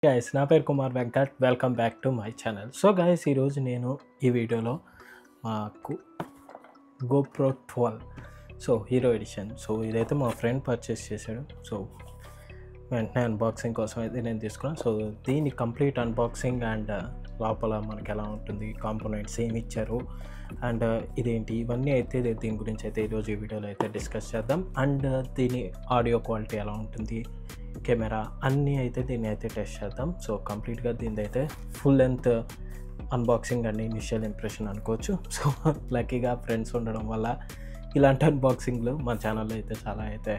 Guys నా పేరు Kumar Venkat. Welcome back to my channel. So guys ఈరోజు నేను ఈ వీడియోలో మాకు GoPro 12 so hero edition. So ఇదైతే మా ఫ్రెండ్ పర్చేస్ చేశాడు. సో వెంటనే అన్బాక్సింగ్ కోసం అయితే నేను తీసుకున్నాను. సో దీని కంప్లీట్ అన్బాక్సింగ్ అండ్ లోపల మనకి ఎలా ఉంటుంది, కాంపోనెంట్స్ ఏమి ఇచ్చారు అండ్ ఇదేంటి, ఇవన్నీ అయితే దీని గురించి అయితే ఈరోజు ఈ వీడియోలో అయితే డిస్కస్ చేద్దాం. అండ్ దీని ఆడియో క్వాలిటీ ఎలా ఉంటుంది, కెమెరా అన్నీ అయితే దీన్ని అయితే టెస్ట్ చేద్దాం. సో కంప్లీట్గా దీని అయితే full length unboxing and initial impression అనుకోవచ్చు. సో లక్కీగా ఫ్రెండ్స్ ఉండడం వల్ల ఇలాంటి అన్బాక్సింగ్లు మా ఛానల్లో అయితే చాలా అయితే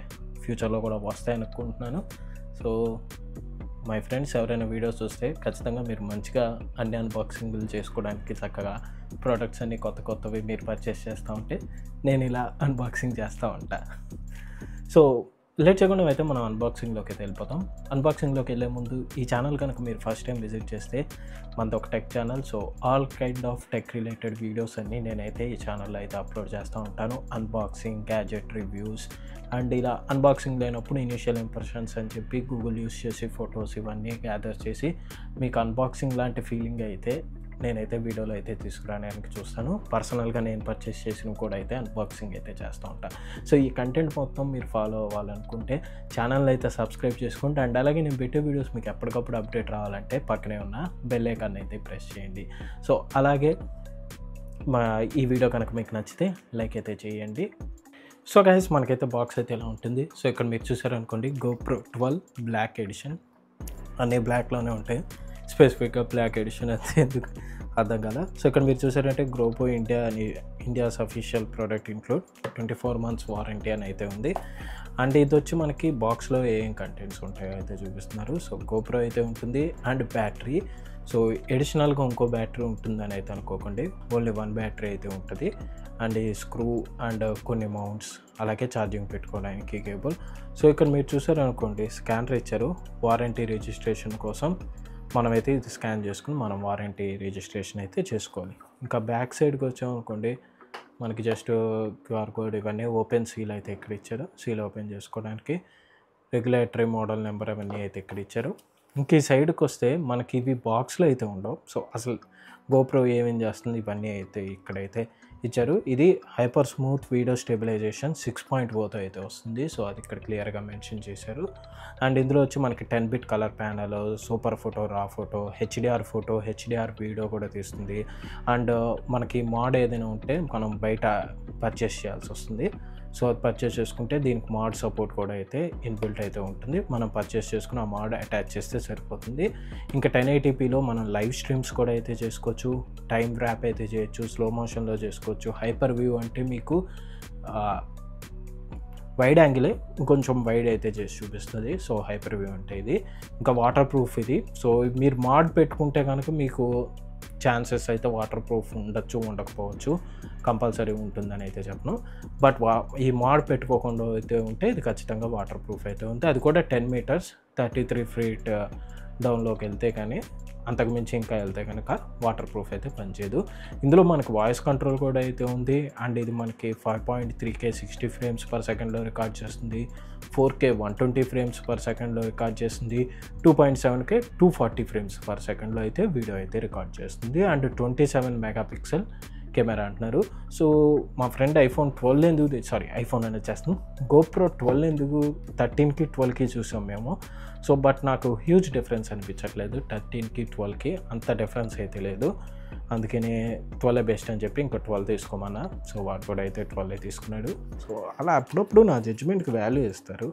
ఫ్యూచర్లో కూడా వస్తాయని అనుకుంటున్నాను. సో మై ఫ్రెండ్స్ ఎవరైనా వీడియోస్ చూస్తే ఖచ్చితంగా మీరు మంచిగా అన్ని అన్బాక్సింగ్లు చేసుకోవడానికి చక్కగా ప్రోడక్ట్స్ అన్నీ కొత్తవి మీరు పర్చేస్ చేస్తూ ఉంటే నేను ఇలా అన్బాక్సింగ్ చేస్తూ ఉంటా. సో లేట్ చేయకుండా అయితే మనం అన్బాక్సింగ్లోకి అయితే వెళ్ళిపోతాం. అన్బాక్సింగ్లోకి వెళ్ళే ముందు ఈ ఛానల్ కనుక మీరు ఫస్ట్ టైం విజిట్ చేస్తే మనది ఒక tech channel. So all kind of tech related videos అన్నీ నేనైతే ఈ ఛానల్లో అయితే అప్లోడ్ చేస్తూ ఉంటాను. అన్బాక్సింగ్, గ్యాజెట్ రివ్యూస్ అండ్ ఇలా అన్బాక్సింగ్ లేనప్పుడు ఇనిషియల్ ఇంప్రెషన్స్ అని చెప్పి గూగుల్ యూస్ చేసి ఫొటోస్ ఇవన్నీ గ్యాదర్ చేసి మీకు అన్బాక్సింగ్ లాంటి ఫీలింగ్ అయితే నేనైతే వీడియోలో అయితే తీసుకురావడానికి చూస్తాను. పర్సనల్గా నేను పర్చేస్ చేసిన కూడా అయితే అన్బాక్సింగ్ అయితే చేస్తూ ఉంటాను. సో ఈ కంటెంట్ మొత్తం మీరు ఫాలో అవ్వాలనుకుంటే ఛానల్ అయితే సబ్స్క్రైబ్ చేసుకుంటే అండ్ అలాగే నేను పెట్టే వీడియోస్ మీకు ఎప్పటికప్పుడు అప్డేట్ రావాలంటే పక్కనే ఉన్న బెల్ ఐకాన్ అయితే ప్రెస్ చేయండి. సో అలాగే ఈ వీడియో కనుక మీకు నచ్చితే లైక్ అయితే చేయండి. సో గైస్ మనకైతే బాక్స్ అయితే ఎలా ఉంటుంది. సో ఇక్కడ మీరు చూసారనుకోండి GoPro 12 బ్లాక్ ఎడిషన్ అన్నీ బ్లాక్లోనే ఉంటాయి. స్పెసిఫిక్గా బ్లాక్ ఎడిషన్ అయితే ఎందుకు అర్థం కదా. సో ఇక్కడ మీరు చూసారంటే GoPro ఇండియా అని India's official product include 24 months warranty అని అయితే ఉంది. అండ్ ఇది వచ్చి మనకి బాక్స్లో ఏం కంటెంట్స్ ఉంటాయో అయితే చూపిస్తున్నారు. సో GoPro అయితే ఉంటుంది అండ్ బ్యాటరీ. సో ఎడిషనల్గా ఇంకో బ్యాటరీ ఉంటుందని అయితే అనుకోకండి, ఓన్లీ 1 బ్యాటరీ అయితే ఉంటుంది. అండ్ ఈ స్క్రూ అండ్ కొన్ని మౌంట్స్ అలాగే ఛార్జింగ్ పెట్టుకోవడానికి కేబుల్. సో ఇక్కడ మీరు చూసారనుకోండి స్కానర్ ఇచ్చారు వారంటీ రిజిస్ట్రేషన్ కోసం. మనమైతే ఇది స్కాన్ చేసుకుని మనం వారంటీ రిజిస్ట్రేషన్ అయితే చేసుకోవాలి. ఇంకా బ్యాక్ సైడ్కి వచ్చామనుకోండి మనకి జస్ట్ క్యూఆర్ కోడ్ ఇవన్నీ ఓపెన్ సీల్ అయితే ఇక్కడ ఇచ్చారు. సీల్ ఓపెన్ చేసుకోవడానికి రెగ్యులేటరీ మోడల్ నెంబర్ అవన్నీ అయితే ఇక్కడ ఇచ్చారు. ఇంక ఈ సైడ్కి వస్తే మనకి ఇవి బాక్స్లో అయితే ఉండవు. సో అసలు GoPro ఏమేం చేస్తుంది ఇవన్నీ అయితే ఇక్కడైతే ఇచ్చారు. ఇది హైపర్ స్మూత్ వీడియో స్టెబిలైజేషన్ 6.0తో అయితే వస్తుంది. సో అది ఇక్కడ క్లియర్గా మెన్షన్ చేశారు. అండ్ ఇందులో వచ్చి మనకి 10-bit colour panel, super photo, రా ఫోటో, హెచ్డిఆర్ వీడియో కూడా తీస్తుంది. అండ్ మనకి మోడ్ ఏదైనా ఉంటే మనం బయట పర్చేస్ చేయాల్సి వస్తుంది. సో అది పర్చేస్ చేసుకుంటే దీనికి మోడ్ సపోర్ట్ కూడా అయితే ఇన్బిల్ట్ అయితే ఉంటుంది. మనం పర్చేస్ చేసుకుని ఆ మోడ్ అటాచ్ చేస్తే సరిపోతుంది. ఇంకా 1080pలో మనం లైవ్ స్ట్రీమ్స్ కూడా అయితే చేసుకోవచ్చు, టైం ర్యాప్ అయితే చేయొచ్చు, స్లో మోషన్లో చేసుకోవచ్చు. హైపర్ వ్యూ అంటే మీకు వైడ్ యాంగిలే ఇంకొంచెం వైడ్ అయితే చేసి చూపిస్తుంది. సో హైపర్ వ్యూ అంటే ఇది. ఇంకా వాటర్ ప్రూఫ్ ఇది. సో మీరు మోడ్ పెట్టుకుంటే కనుక మీకు ఛాన్సెస్ అయితే వాటర్ ప్రూఫ్ ఉండొచ్చు, ఉండకపోవచ్చు, కంపల్సరీ ఉంటుందని అయితే చెప్పను. బట్ ఈ మోడ్ పెట్టుకోకుండా అయితే ఉంటే ఇది ఖచ్చితంగా వాటర్ ప్రూఫ్ అయితే ఉంది. అది కూడా 10 meters 33 feet డౌన్లోకి వెళ్తే కానీ అంతకుమించి ఇంకా వెళ్తే కనుక వాటర్ ప్రూఫ్ అయితే పనిచేయదు. ఇందులో మనకి వాయిస్ కంట్రోల్ కూడా అయితే ఉంది. అండ్ ఇది మనకి 5.3K 60 frames/second రికార్డ్ చేస్తుంది, 4K 120 frames/second రికార్డ్ చేస్తుంది, 2.7K 240 frames/second అయితే వీడియో అయితే రికార్డ్ చేస్తుంది. అండ్ 27 MP కెమెరా అంటున్నారు. సో మా ఫ్రెండ్ ఐఫోన్ అనేది చేస్తాం GoPro 12 ఎందుకు 13కి 12కి చూసాం మేము. సో బట్ నాకు హ్యూజ్ డిఫరెన్స్ అనిపించట్లేదు. 13కి 12కి అంత డిఫరెన్స్ అయితే లేదు. అందుకని 12 బెస్ట్ అని చెప్పి ఇంకా 12 తీసుకోమన్నా. సో వాడు కూడా అయితే 12 తీసుకున్నాడు. సో అలా అప్పుడప్పుడు నా జడ్జిమెంట్కి వాల్యూ ఇస్తారు.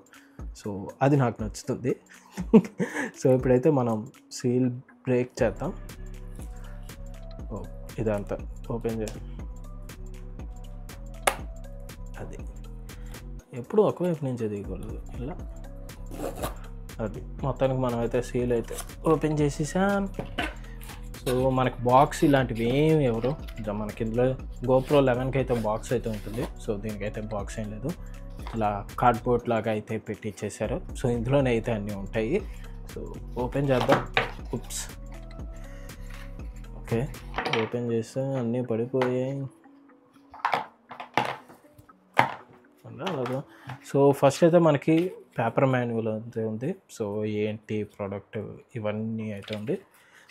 సో అది నాకు నచ్చుతుంది. సో ఇప్పుడైతే మనం సీల్ బ్రేక్ చేద్దాం. ఇదంతా ఓపెన్ చేయాలి. అది ఎప్పుడు ఒకవైపు నుంచి దిగకూడదు, ఇలా అది మొత్తానికి మనం అయితే సీల్ అయితే ఓపెన్ చేసేసాం. సో మనకి బాక్స్ ఇలాంటివి ఏమి ఎవరు మనకి ఇందులో GoPro 11కి అయితే బాక్స్ అయితే ఉంటుంది. సో దీనికైతే బాక్స్ ఏం లేదు, ఇలా కార్డ్బోర్డ్ లాగా అయితే పెట్టి ఇచ్చేసారు. సో ఇందులోనే అయితే అన్నీ ఉంటాయి. సో ఓపెన్ చేద్దాం. ఓకే ఓపెన్ చేస్తే అన్నీ పడిపోయాయి. అలాగా సో ఫస్ట్ అయితే మనకి పేపర్ మాన్యువల్ అయితే ఉంది. సో ఏంటి ప్రోడక్ట్ ఇవన్నీ అయితే ఉంది.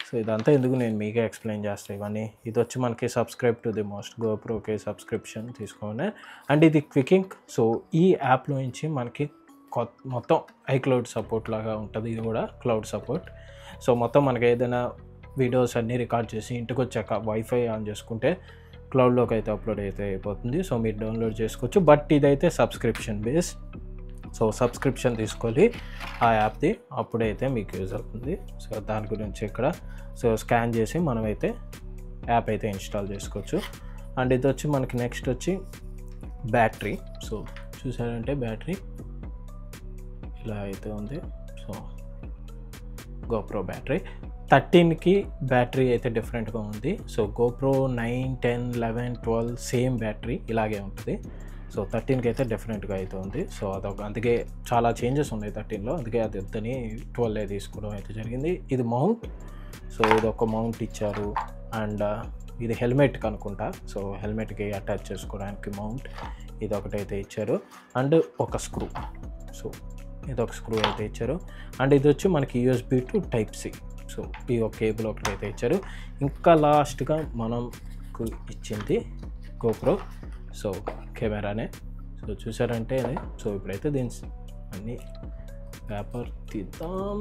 సో ఇదంతా ఎందుకు నేను మీకే ఎక్స్ప్లెయిన్ చేస్తాను ఇవన్నీ. ఇది వచ్చి మనకి సబ్స్క్రైబ్ టు ది మోస్ట్ గోప్రోకి సబ్స్క్రిప్షన్ తీసుకోండి. అండ్ ఇది క్వికింగ్. సో ఈ యాప్లో నుంచి మనకి మొత్తం ఐక్లౌడ్ సపోర్ట్ లాగా ఉంటుంది. ఇది కూడా క్లౌడ్ సపోర్ట్. సో మొత్తం మనకి ఏదైనా వీడియోస్ అన్నీ రికార్డ్ చేసి ఇంటికి వచ్చాక వైఫై ఆన్ చేసుకుంటే క్లౌడ్లోకి అయితే అప్లోడ్ అయితే అయిపోతుంది. సో మీరు డౌన్లోడ్ చేసుకోవచ్చు. బట్ ఇదైతే సబ్స్క్రిప్షన్ బేస్. సో సబ్స్క్రిప్షన్ తీసుకోవాలి ఆ యాప్ది, అప్పుడైతే మీకు యూజ్ అవుతుంది. సో దాని గురించి ఇక్కడ సో స్కాన్ చేసి మనమైతే యాప్ అయితే ఇన్స్టాల్ చేసుకోవచ్చు. అండ్ ఇది వచ్చి మనకి నెక్స్ట్ వచ్చి బ్యాటరీ. సో చూసారంటే బ్యాటరీ ఇలా అయితే ఉంది. సో గోప్రో బ్యాటరీ 13కి బ్యాటరీ అయితే డిఫరెంట్గా ఉంది. సో గోప్రో 9, 10, 11, 12 సేమ్ బ్యాటరీ ఇలాగే ఉంటుంది. సో 13కి అయితే డిఫరెంట్గా అయితే ఉంది. సో అదొక అందుకే చాలా చేంజెస్ ఉన్నాయి 13లో, అందుకే అది వద్దని 12 తీసుకోవడం అయితే జరిగింది. ఇది మౌంట్. సో ఇది ఒక మౌంట్ ఇచ్చారు. అండ్ ఇది హెల్మెట్కి అనుకుంటా. సో హెల్మెట్కి అటాచ్ చేసుకోవడానికి మౌంట్ ఇది ఒకటైతే ఇచ్చారు. అండ్ ఒక స్క్రూ. సో ఇది ఒక స్క్రూ అయితే ఇచ్చారు. అండ్ ఇది వచ్చి మనకి USB to Type-C. సో ఈ ఒక కేబుల్ ఒకటైతే ఇచ్చారు. ఇంకా లాస్ట్గా మనకు ఇచ్చింది గోప్రో సో కెమెరానే. సో చూసారంటే సో ఇప్పుడైతే దీని అన్నీ పేపర్ తీద్దాం.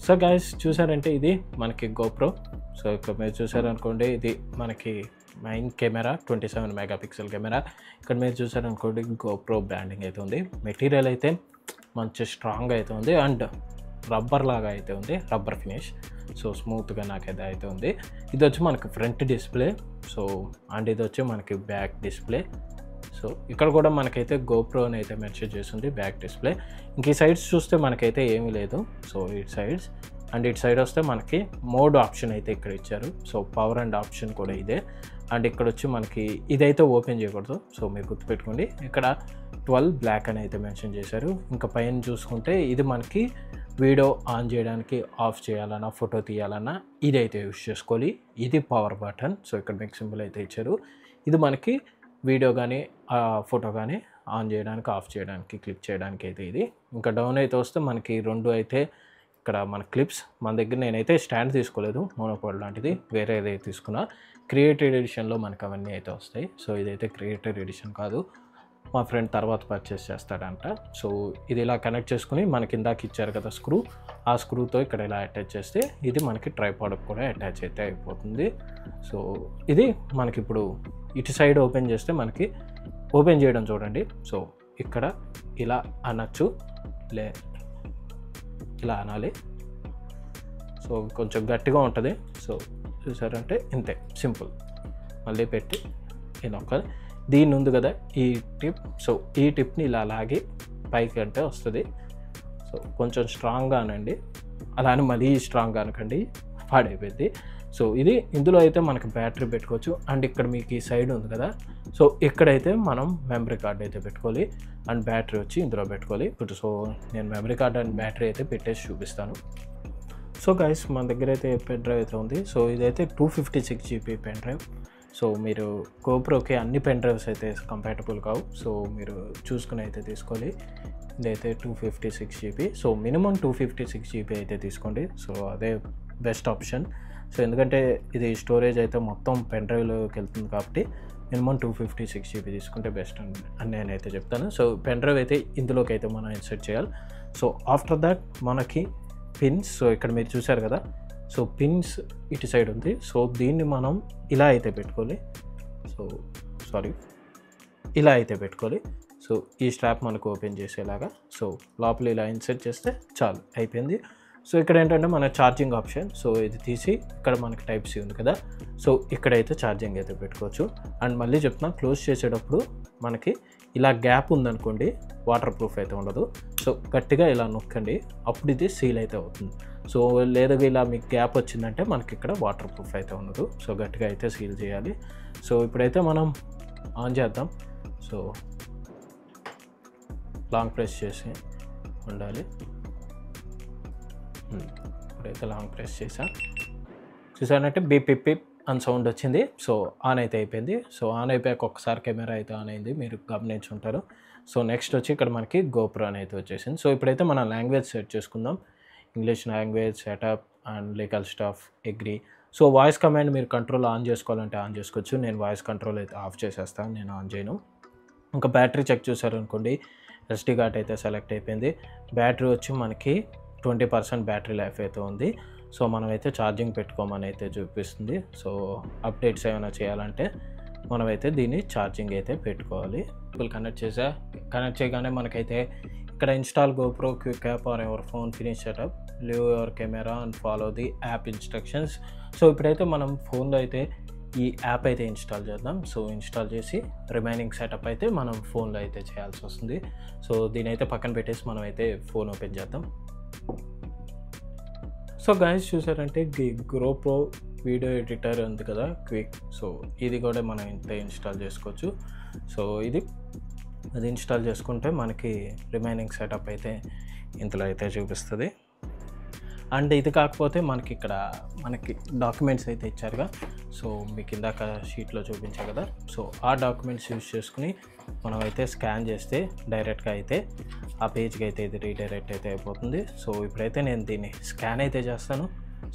సో గైస్ చూసారంటే ఇది మనకి గోప్రో. సో ఇక్కడ మీరు చూసారనుకోండి ఇది మనకి మెయిన్ కెమెరా 27 మెగాపిక్సెల్ కెమెరా. ఇక్కడ మీరు చూసారనుకోండి గోప్రో బ్రాండింగ్ అయితే ఉంది. మెటీరియల్ అయితే మంచి స్ట్రాంగ్ అయితే ఉంది. అండ్ రబ్బర్ లాగా అయితే ఉంది, రబ్బర్ ఫినిష్. సో స్మూత్గా నాకైతే అయితే ఉంది. ఇది వచ్చి మనకి ఫ్రంట్ డిస్ప్లే. సో అండ్ ఇది వచ్చి మనకి బ్యాక్ డిస్ప్లే. సో ఇక్కడ కూడా మనకైతే గోప్రో అని అయితే మెన్షన్ చేస్తుంది బ్యాక్ డిస్ప్లే. ఇంక ఈ సైడ్స్ చూస్తే మనకైతే ఏమీ లేదు. సో ఈ సైడ్స్ అండ్ ఇటు సైడ్ వస్తే మనకి మోడ్ ఆప్షన్ అయితే ఇక్కడ ఇచ్చారు. సో పవర్ అండ్ ఆప్షన్ కూడా ఇదే. అండ్ ఇక్కడ వచ్చి మనకి ఇదైతే ఓపెన్ చేయకూడదు. సో మీరు గుర్తుపెట్టుకోండి ఇక్కడ 12 బ్లాక్ అని అయితే మెన్షన్ చేశారు. ఇంకా పైన చూసుకుంటే ఇది మనకి వీడియో ఆన్ చేయడానికి, ఆఫ్ చేయాలన్నా, ఫోటో తీయాలన్నా ఇదైతే యూస్ చేసుకోవాలి. ఇది పవర్ బటన్. సో ఇక్కడ మీకు సింబల్ అయితే ఇచ్చారు. ఇది మనకి వీడియో కానీ ఫోటో కానీ ఆన్ చేయడానికి, ఆఫ్ చేయడానికి, క్లిక్ చేయడానికి అయితే ఇది. ఇంకా డౌన్ అయితే వస్తే మనకి రెండు అయితే ఇక్కడ మన క్లిప్స్. మన దగ్గర నేనైతే స్టాండ్ తీసుకోలేదు, మోనోపోడ్ లాంటిది వేరే ఏదైతే తీసుకున్నా. క్రియేటెడ్ ఎడిషన్లో మనకు అవన్నీ అయితే వస్తాయి. సో ఇదైతే క్రియేటెడ్ ఎడిషన్ కాదు, మా ఫ్రెండ్ తర్వాత పర్చేస్ చేస్తాడంట. సో ఇది ఇలా కనెక్ట్ చేసుకుని మనకి ఇందాక ఇచ్చారు కదా స్క్రూ, ఆ స్క్రూతో ఇక్కడ ఇలా అటాచ్ చేస్తే ఇది మనకి ట్రైపాడ్కి కూడా అటాచ్ అయితే అయిపోతుంది. సో ఇది మనకి ఇప్పుడు ఇటు సైడ్ ఓపెన్ చేస్తే మనకి ఓపెన్ చేయడం చూడండి. సో ఇక్కడ ఇలా అనొచ్చు, ఇలా అనాలి. సో కొంచెం గట్టిగా ఉంటుంది. సో చూసారంటే ఇంతే సింపుల్. మళ్ళీ పెట్టి ఇలా ఒక దీన్ని ఉంది కదా ఈ టిప్. సో ఈ టిప్ని ఇలా లాగి పైకి అంటే వస్తుంది. సో కొంచెం స్ట్రాంగ్గా అనండి, అలా అని మళ్ళీ స్ట్రాంగ్గా అనకండి, పాడైపోయింది. సో ఇది ఇందులో అయితే మనకి బ్యాటరీ పెట్టుకోవచ్చు. అండ్ ఇక్కడ మీకు ఈ సైడ్ ఉంది కదా, సో ఇక్కడైతే మనం మెమరీ కార్డ్ అయితే పెట్టుకోవాలి. అండ్ బ్యాటరీ వచ్చి ఇందులో పెట్టుకోవాలి. ఇప్పుడు సో నేను మెమరీ కార్డ్ అండ్ బ్యాటరీ అయితే పెట్టేసి చూపిస్తాను. సో గైస్ మన దగ్గర అయితే పెన్ డ్రైవ్ అయితే ఉంది. సో ఇదైతే 256 GB పెన్ డ్రైవ్. సో మీరు గోప్రోకి అన్ని పెన్ డ్రైవ్స్ అయితే కంపాటబుల్ కావు. సో మీరు చూసుకుని అయితే తీసుకోవాలి. ఇదైతే 256 GB. సో మినిమం 256 GB అయితే తీసుకోండి. సో అదే బెస్ట్ ఆప్షన్. సో ఎందుకంటే ఇది స్టోరేజ్ అయితే మొత్తం పెన్ డ్రైవ్లోకి వెళ్తుంది కాబట్టి మినిమం 256 GB తీసుకుంటే బెస్ట్ అని నేనైతే చెప్తాను. సో పెన్ డ్రైవ్ అయితే ఇందులోకి అయితే మనం ఇన్సర్ట్ చేయాలి. సో ఆఫ్టర్ దట్ మనకి పిన్స్. సో ఇక్కడ మీరు చూసారు కదా, సో పిన్స్ ఇటు సైడ్ ఉంది. సో దీన్ని మనం ఇలా అయితే పెట్టుకోవాలి. సో ఇలా అయితే పెట్టుకోవాలి. సో ఈ స్ట్రాప్ మనకు ఓపెన్ చేసేలాగా. సో లోపల ఇలా ఇన్సర్ట్ చేస్తే చాలు, అయిపోయింది. సో ఇక్కడ ఏంటంటే మన ఛార్జింగ్ ఆప్షన్. సో ఇది తీసి ఇక్కడ మనకి Type-C ఉంది కదా, సో ఇక్కడైతే ఛార్జింగ్ అయితే పెట్టుకోవచ్చు. అండ్ మళ్ళీ చెప్తున్నా, క్లోజ్ చేసేటప్పుడు మనకి ఇలా గ్యాప్ ఉందనుకోండి, వాటర్ ప్రూఫ్ అయితే ఉండదు. సో గట్టిగా ఇలా నొక్కండి, అప్పుడు ఇది సీల్ అయితే అవుతుంది. సో లేదా ఇలా మీకు గ్యాప్ వచ్చిందంటే మనకి ఇక్కడ వాటర్ ప్రూఫ్ అయితే ఉండదు. సో గట్టిగా అయితే సీల్ చేయాలి. సో ఇప్పుడైతే మనం ఆన్ చేద్దాం. సో లాంగ్ ప్రెస్ చేసి ఉండాలి. ఇప్పుడైతే లాంగ్ ప్రెస్ చేసా, చూసానంటే బీప్ పిప్ పిప్ అని సౌండ్ వచ్చింది. సో ఆన్ అయితే అయిపోయింది. సో ఆన్ అయిపోయాక ఒక్కసారి కెమెరా అయితే ఆన్ అయింది, మీరు గమనించుంటారు. సో నెక్స్ట్ వచ్చి ఇక్కడ మనకి గోప్రో అని అయితే వచ్చేసింది. సో ఇప్పుడైతే మనం లాంగ్వేజ్ సెట్ చేసుకుందాం. English language, setup and legal stuff, agree. So voice command మీరు కంట్రోల్ ఆన్ చేసుకోవాలంటే ఆన్ చేసుకోవచ్చు. నేను వాయిస్ కంట్రోల్ అయితే ఆఫ్ చేసేస్తాను, నేను ఆన్ చేయను. ఇంకా బ్యాటరీ చెక్ చూసారనుకోండి, ఎస్డి కార్డ్ అయితే సెలెక్ట్ అయిపోయింది. బ్యాటరీ వచ్చి మనకి 20% బ్యాటరీ లైఫ్ అయితే ఉంది. సో మనమైతే ఛార్జింగ్ పెట్టుకోమని అయితే చూపిస్తుంది. సో అప్డేట్స్ ఏమైనా చేయాలంటే మనమైతే దీన్ని ఛార్జింగ్ అయితే పెట్టుకోవాలి. కనెక్ట్ చేయగానే మనకైతే ఇక్కడ install GoPro quick app on your phone, finish setup, leave your camera and follow the app instructions. So ఇప్పుడైతే మనం ఫోన్లో అయితే ఈ యాప్ అయితే ఇన్స్టాల్ చేద్దాం. సో ఇన్స్టాల్ చేసి రిమైనింగ్ సెటప్ అయితే మనం ఫోన్లో అయితే చేయాల్సి వస్తుంది. సో దీని అయితే పక్కన పెట్టేసి మనం అయితే ఫోన్ ఓపెన్ చేద్దాం. సో గైస్ చూసారంటే గోప్రో వీడియో ఎడిటర్ ఉంది కదా క్విక్, సో ఇది కూడా మనం ఇంత ఇన్స్టాల్ చేసుకోవచ్చు. సో అది ఇన్స్టాల్ చేసుకుంటే మనకి రిమైనింగ్ సెటప్ అయితే ఇంతలో అయితే చూపిస్తుంది. అండ్ ఇది కాకపోతే మనకి డాక్యుమెంట్స్ అయితే ఇచ్చారుగా. సో మీకు ఇందాక షీట్లో చూపించా కదా, సో ఆ డాక్యుమెంట్స్ యూజ్ చేసుకుని మనం అయితే స్కాన్ చేస్తే డైరెక్ట్గా అయితే ఆ పేజ్కి అయితే ఇది రీడైరెక్ట్ అయితే అయిపోతుంది. సో ఇప్పుడైతే నేను దీన్ని స్కాన్ అయితే చేస్తాను.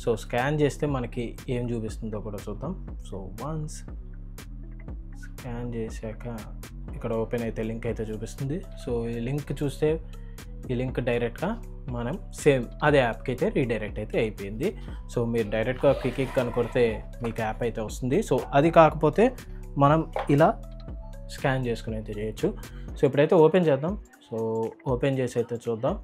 సో స్కాన్ చేస్తే మనకి ఏం చూపిస్తుందో కూడా చూద్దాం. సో వన్స్ స్కాన్ చేశాక ఇక్కడ ఓపెన్ అయితే లింక్ అయితే చూపిస్తుంది. సో ఈ లింక్ చూస్తే ఈ లింక్ డైరెక్ట్గా మనం సేమ్ అదే యాప్కి అయితే రీడైరెక్ట్ అయితే అయిపోయింది. సో మీరు డైరెక్ట్గా క్లిక్ కనుకొడితే మీకు యాప్ అయితే వస్తుంది. సో అది కాకపోతే మనం ఇలా స్కాన్ చేసుకుని అయితే చేయొచ్చు. సో ఇప్పుడైతే ఓపెన్ చేద్దాం. సో ఓపెన్ చేసి అయితే చూద్దాం.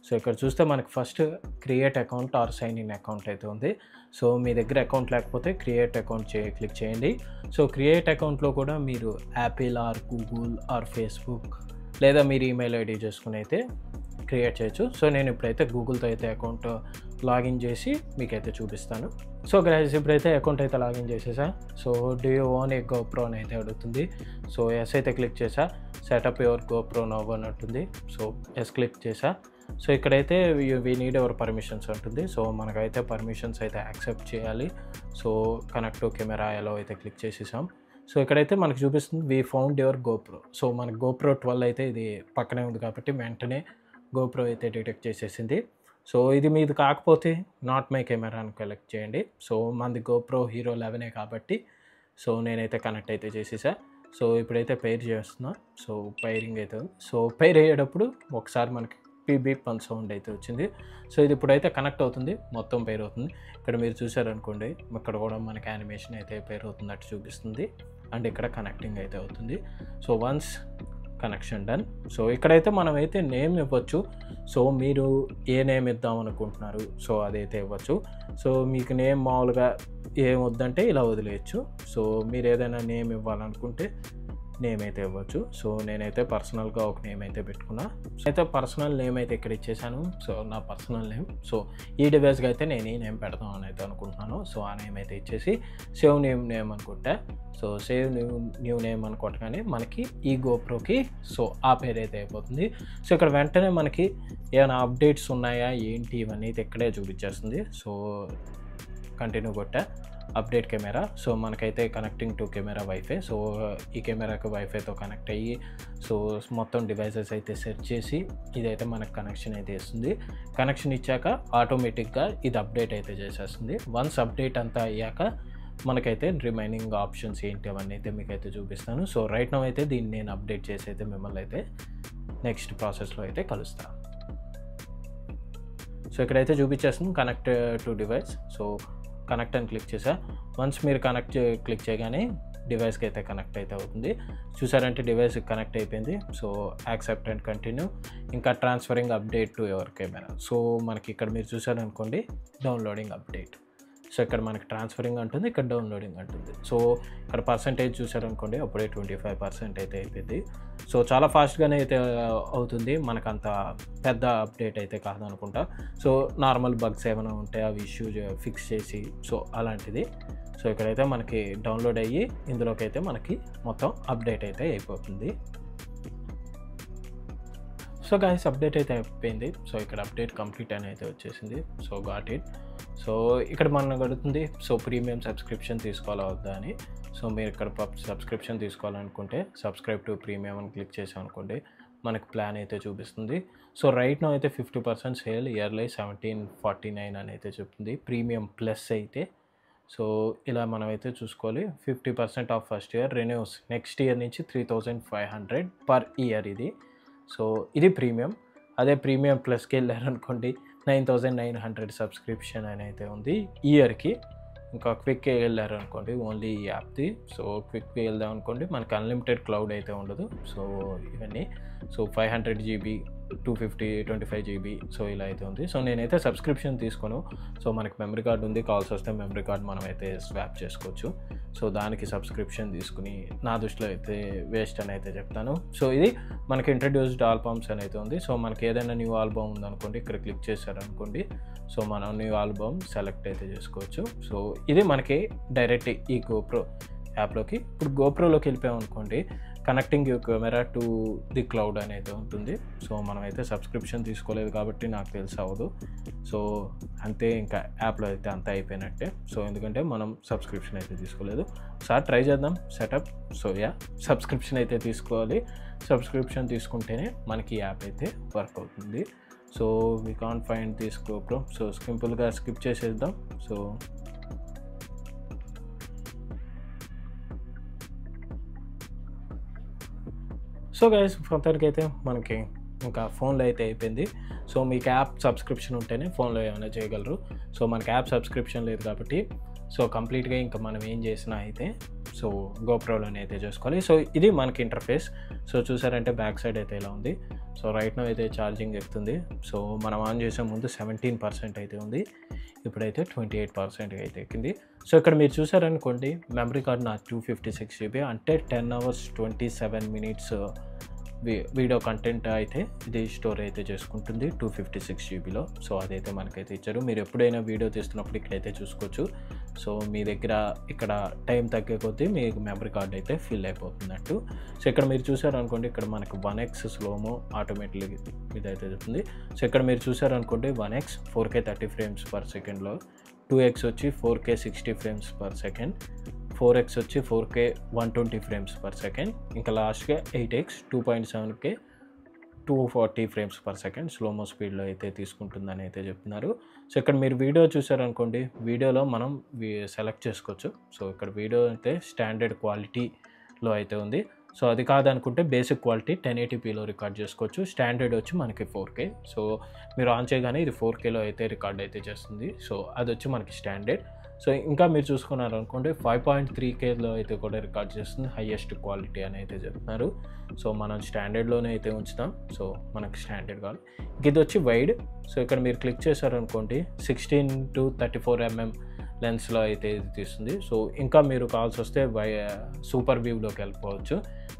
సో ఇక్కడ చూస్తే మనకి first create account or sign in account అయితే ఉంది. సో మీ దగ్గర అకౌంట్ లేకపోతే క్రియేట్ అకౌంట్ క్లిక్ చేయండి. సో క్రియేట్ అకౌంట్లో కూడా మీరు Apple or Google or Facebook లేదా మీరు ఈమెయిల్ ఐడి చేసుకుని అయితే క్రియేట్ చేయొచ్చు. సో నేను ఇప్పుడైతే గూగుల్తో అయితే అకౌంట్ లాగిన్ చేసి మీకైతే చూపిస్తాను. సో గైస్ ఇప్పుడైతే అకౌంట్ అయితే లాగిన్ చేసేసా. So do you own a GoPro అని అయితే అడుగుతుంది. సో ఎస్ అయితే క్లిక్ చేసా. సెటప్ యువర్ గోప్రో నౌ అని ఉంటుంది. సో ఎస్ క్లిక్ చేసా. సో ఇక్కడైతే వీ నీడ్ యువర్ పర్మిషన్స్ ఉంటుంది. సో మనకైతే పర్మిషన్స్ అయితే యాక్సెప్ట్ చేయాలి. సో కనెక్ట్ టు కెమెరా ఎలా అయితే క్లిక్ చేసేసాం. సో ఇక్కడైతే మనకు చూపిస్తుంది we found your GoPro. So మనకు గోప్రో 12 అయితే ఇది పక్కనే ఉంది కాబట్టి వెంటనే గోప్రో అయితే డిటెక్ట్ చేసేసింది. సో ఇది మీది కాకపోతే నాట్ మై కెమెరా అని కలెక్ట్ చేయండి. సో మనది గోప్రో హీరో 11 కాబట్టి సో నేనైతే కనెక్ట్ అయితే చేసేసా. సో ఇప్పుడైతే పెయిర్ చేస్తున్నా. సో పైరింగ్ అయితే సో పైర్ అయ్యేటప్పుడు ఒకసారి మనకి పీబీప్ అని సౌండ్ అయితే వచ్చింది. సో ఇది ఇప్పుడైతే కనెక్ట్ అవుతుంది, మొత్తం పైర్ అవుతుంది. ఇక్కడ మీరు చూసారనుకోండి, ఇక్కడ కూడా మనకి యానిమేషన్ అయితే పైర్ అవుతున్నట్టు చూపిస్తుంది. అండ్ ఇక్కడ కనెక్టింగ్ అయితే అవుతుంది. So once connection done. So ఇక్కడైతే మనం అయితే నేమ్ ఇవ్వచ్చు. సో మీరు ఏ నేమ్ ఇద్దాం అనుకుంటున్నారు సో అదైతే ఇవ్వచ్చు. సో మీకు నేమ్ మామూలుగా ఏం వద్దంటే ఇలా వదిలేయచ్చు. సో మీరు ఏదైనా నేమ్ ఇవ్వాలనుకుంటే నేమ్ అయితే ఇవ్వచ్చు. సో నేనైతే పర్సనల్గా ఒక నేమ్ అయితే పెట్టుకున్నా. అయితే పర్సనల్ నేమ్ అయితే ఇక్కడ ఇచ్చేసాను. సో నా పర్సనల్ నేమ్. సో ఈ డివైస్కి అయితే నేను ఈ నేమ్ పెడతామని అయితే అనుకుంటున్నాను. సో ఆ నేమ్ అయితే ఇచ్చేసి సేవ్ నేమ్ అనుకుంటా. సో సేవ్ న్యూ నేమ్ అనుకోవటగానే మనకి ఈ గోప్రోకి సో ఆ పేరు అయితే అయిపోతుంది. సో ఇక్కడ వెంటనే మనకి ఏమైనా అప్డేట్స్ ఉన్నాయా ఏంటి ఇవన్నీ అయితే ఇక్కడే చూపించేస్తుంది. సో కంటిన్యూ కొట్టా. Update camera. సో మనకైతే connecting to camera wifi. So ఈ కెమెరాకి వైఫైతో కనెక్ట్ అయ్యి సో మొత్తం డివైసెస్ అయితే సెట్ చేసి ఇదైతే మనకు కనెక్షన్ అయితే ఇస్తుంది. కనెక్షన్ ఇచ్చాక ఆటోమేటిక్గా ఇది అప్డేట్ అయితే చేసేస్తుంది. వన్స్ అప్డేట్ అంతా అయ్యాక మనకైతే రిమైనింగ్ ఆప్షన్స్ ఏంటి అవన్నీ అయితే మీకైతే చూపిస్తాను. సో రైట్ నౌ అయితే దీన్ని నేను అప్డేట్ చేసి అయితే మిమ్మల్ని అయితే నెక్స్ట్ ప్రాసెస్లో అయితే కలుస్తాను. సో ఇక్కడైతే చూపించేస్తుంది connect to device. So connect అని క్లిక్ చేసా. వన్స్ మీరు క్లిక్ చేయగానే డివైస్కి అయితే కనెక్ట్ అయితే అవుతుంది. చూసారంటే డివైస్ కనెక్ట్ అయిపోయింది. So accept and continue. ఇంకా transferring update to your camera. So మనకి ఇక్కడ మీరు చూసారనుకోండి డౌన్లోడింగ్ అప్డేట్. సో ఇక్కడ మనకి ట్రాన్స్ఫరింగ్ అంటుంది, ఇక్కడ డౌన్లోడింగ్ అంటుంది. సో ఇక్కడ పర్సంటేజ్ చూసారనుకోండి అప్పుడే 25% అయితే అయిపోయింది. సో చాలా ఫాస్ట్గానే అయితే అవుతుంది. మనకు అంత పెద్ద అప్డేట్ అయితే కాదనుకుంటా. సో నార్మల్ బగ్స్ ఏమైనా ఉంటే అవి ఇష్యూ ఫిక్స్ చేసి సో అలాంటిది. సో ఇక్కడైతే మనకి డౌన్లోడ్ అయ్యి ఇందులోకి అయితే మనకి మొత్తం అప్డేట్ అయితే అయిపోతుంది. సో గైస్ అప్డేట్ అయితే అయిపోయింది. సో ఇక్కడ అప్డేట్ కంప్లీట్ అని అయితే వచ్చేసింది. So got it. సో ఇక్కడ మనకు అడుగుతుంది సో ప్రీమియం సబ్స్క్రిప్షన్ తీసుకోవాలా వద్దా అని. సో మీరు ఇక్కడ సబ్స్క్రిప్షన్ తీసుకోవాలనుకుంటే సబ్స్క్రైబ్ టు ప్రీమియం అని క్లిక్ చేసాం అనుకోండి, మనకి ప్లాన్ అయితే చూపిస్తుంది. సో రైట్ నో అయితే 50% సేల్, ఇయర్లీ 1749 అని అయితే చెప్తుంది. ప్రీమియం ప్లస్ అయితే సో ఇలా మనమైతే చూసుకోవాలి. 50% of first year, renews next year నుంచి 3500 పర్ ఇయర్ ఇది. సో ఇది ప్రీమియం. అదే ప్రీమియం ప్లస్కి వెళ్ళారనుకోండి 9900 సబ్స్క్రిప్షన్ అని అయితే ఉంది ఇయర్కి. ఇంకా క్విక్కి వెళ్ళారనుకోండి ఓన్లీ ఈ యాప్ది. సో క్విక్కి వెళ్దాం అనుకోండి మనకి అన్లిమిటెడ్ క్లౌడ్ అయితే ఉండదు. సో ఇవన్నీ సో 500 GB 250 25 GB సో ఇలా అయితే ఉంది. సో నేనైతే సబ్స్క్రిప్షన్ తీసుకోను. సో మనకి మెమరీ కార్డ్ ఉంది, కాల్స్ వస్తే మెమరీ కార్డ్ మనం అయితే స్వాప్ చేసుకోవచ్చు. సో దానికి సబ్స్క్రిప్షన్ తీసుకుని నా దృష్టిలో అయితే వేస్ట్ అని అయితే చెప్తాను. సో ఇది మనకి ఇంట్రడ్యూస్డ్ ఆల్బమ్స్ అని అయితే ఉంది. సో మనకి ఏదైనా న్యూ ఆల్బమ్ ఉందనుకోండి, ఇక్కడ క్లిక్ చేశారనుకోండి సో మనం న్యూ ఆల్బమ్ సెలెక్ట్ అయితే చేసుకోవచ్చు. సో ఇది మనకి డైరెక్ట్ ఈ గోప్రో యాప్లోకి. ఇప్పుడు గోప్రోలోకి వెళ్ళిపోయామనుకోండి, connecting your camera to the cloud అనేది ఉంటుంది. సో మనమైతే సబ్స్క్రిప్షన్ తీసుకోలేదు కాబట్టి నాకు తెలిసి అవ్వదు. సో అంతే, ఇంకా యాప్లో అయితే అంతా అయిపోయినట్టే. సో ఎందుకంటే మనం సబ్స్క్రిప్షన్ అయితే తీసుకోలేదు. సార్ ట్రై చేద్దాం సెటప్. సో సబ్స్క్రిప్షన్ అయితే తీసుకోవాలి. సబ్స్క్రిప్షన్ తీసుకుంటేనే మనకి యాప్ అయితే వర్క్ అవుతుంది. So we can't find this GoPro. So సింపుల్గా స్కిప్ చేసేద్దాం. సో గైస్ మొత్తానికి అయితే మనకి ఇంకా ఫోన్లో అయితే అయిపోయింది. సో మీకు యాప్ సబ్స్క్రిప్షన్ ఉంటేనే ఫోన్లో ఏమైనా చేయగలరు. సో మనకి యాప్ సబ్స్క్రిప్షన్ లేదు కాబట్టి సో కంప్లీట్గా ఇంకా మనం ఏం చేసినా అయితే సో గోప్రోలోనే అయితే చేసుకోవాలి. సో ఇది మనకి ఇంటర్ఫేస్. సో చూసారంటే బ్యాక్ సైడ్ అయితే ఇలా ఉంది. సో రైట్ నో అయితే ఛార్జింగ్ ఎక్కుతుంది. సో మనం ఆన్ చేసే ముందు 17% అయితే ఉంది, ఇప్పుడైతే 28% అయితే ఎక్కింది. సో ఇక్కడ మీరు చూసారనుకోండి మెమరీ కార్డ్ నా 256 GB అంటే 10 hours 27 minutes వీడియో కంటెంట్ అయితే ఇది స్టోర్ అయితే చేసుకుంటుంది 256 GBలో. సో అదైతే మనకైతే ఇచ్చారు. మీరు ఎప్పుడైనా వీడియో తీస్తున్నప్పుడు ఇక్కడైతే చూసుకోవచ్చు. సో మీ దగ్గర ఇక్కడ టైం తగ్గే కొద్దీ మీ మెమరీ కార్డ్ అయితే ఫిల్ అయిపోతున్నట్టు. సో ఇక్కడ మీరు చూసారనుకోండి ఇక్కడ మనకు 1x స్లోమో ఆటోమేటిక్గా ఇదైతే చెప్తుంది. సో ఇక్కడ మీరు చూసారనుకోండి 1x 4K 30 frames per secondలో, 2x వచ్చి 4K 60 frames per second, 4x వచ్చి 4K 120 frames per second, ఇంకా లాస్ట్గా 8x 2.7K 240 frames per second slow-mo స్పీడ్లో అయితే తీసుకుంటుందని అయితే చెప్తున్నారు. సో ఇక్కడ మీరు వీడియో చూసారనుకోండి, వీడియోలో మనం సెలెక్ట్ చేసుకోవచ్చు. సో ఇక్కడ వీడియో అయితే స్టాండర్డ్ క్వాలిటీలో అయితే ఉంది. సో అది కాదనుకుంటే బేసిక్ క్వాలిటీ 1080pలో రికార్డ్ చేసుకోవచ్చు. స్టాండర్డ్ వచ్చి మనకి 4K. సో మీరు ఆన్ చేయగానే ఇది 4Kలో అయితే రికార్డ్ అయితే చేస్తుంది. సో అది వచ్చి మనకి స్టాండర్డ్. సో ఇంకా మీరు చూసుకున్నారు అనుకోండి 5.3Kలో అయితే కూడా రికార్డ్ చేస్తుంది, హైయెస్ట్ క్వాలిటీ అని అయితే చెప్తున్నారు. సో మనం స్టాండర్డ్లోనే అయితే ఉంచుతాం. సో మనకి స్టాండర్డ్ కావాలి. ఇది వచ్చి వైడ్. సో ఇక్కడ మీరు క్లిక్ చేశారనుకోండి 16 to 34 mm లెన్స్లో అయితే ఇది తీస్తుంది. సో ఇంకా మీరు కావాల్సి వస్తే సూపర్ వ్యూలోకి వెళ్ళిపోవచ్చు